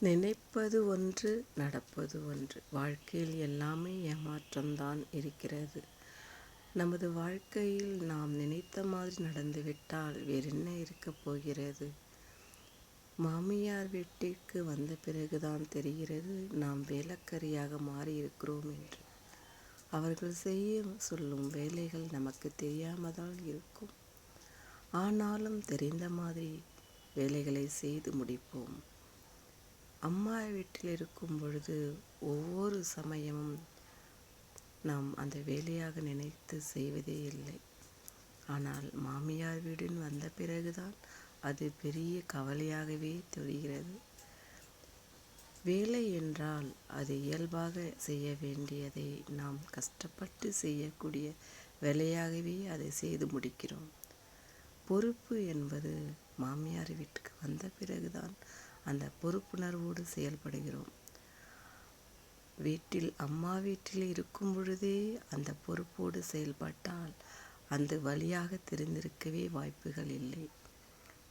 நினைப்பது ஒன்று, நடப்பது ஒன்று. வாழ்க்கையில் எல்லாமே ஏமாற்றம்தான் இருக்கிறது. நமது வாழ்க்கையில் நாம் நினைத்த மாதிரி நடந்துவிட்டால் வேறென்ன இருக்கப் போகிறது? மாமியார் வீட்டிற்கு வந்த பிறகுதான் தெரிகிறது நாம் வேலைக்காரியாக மாறியிருக்கிறோம் என்று. அவர்கள் செய்ய சொல்லும் வேலைகள் நமக்கு தெரியாமதான் இருக்கும். ஆனாலும் தெரிந்த மாதிரி வேலைகளை செய்து முடிப்போம். அம்மா வீட்டில் இருக்கும் பொழுது ஒவ்வொரு சமயமும் நாம் அந்த வேலையாக நினைத்து செய்வதே இல்லை. ஆனால் மாமியார் வீடுன்னு வந்த பிறகுதான் அது பெரிய கவலையாகவே தெரிகிறது. வேலை என்றால் அது இயல்பாக செய்ய வேண்டியதை நாம் கஷ்டப்பட்டு செய்யக்கூடிய வேலையாகவே அதை செய்து முடிக்கிறோம். பொறுப்பு என்பது மாமியார் வீட்டுக்கு வந்த பிறகுதான் அந்த பொறுப்புணர்வோடு செயல்படுகிறோம். அம்மா வீட்டில் இருக்கும் பொழுதே அந்த பொறுப்போடு செயல்பட்டால் அந்த வழியாக தெரிந்திருக்கவே வாய்ப்புகள் இல்லை.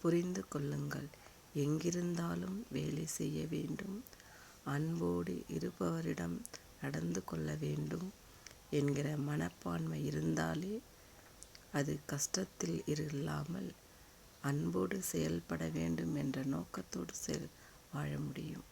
புரிந்து கொள்ளுங்கள். எங்கிருந்தாலும் வேலை செய்ய வேண்டும், அன்போடு இருப்பவரிடம் நடந்து கொள்ள வேண்டும் என்கிற மனப்பான்மை இருந்தாலே அது கஷ்டத்தில் இல்லாமல் அன்போடு செயல்பட வேண்டும் என்ற நோக்கத்தோடு வாழ முடியும்.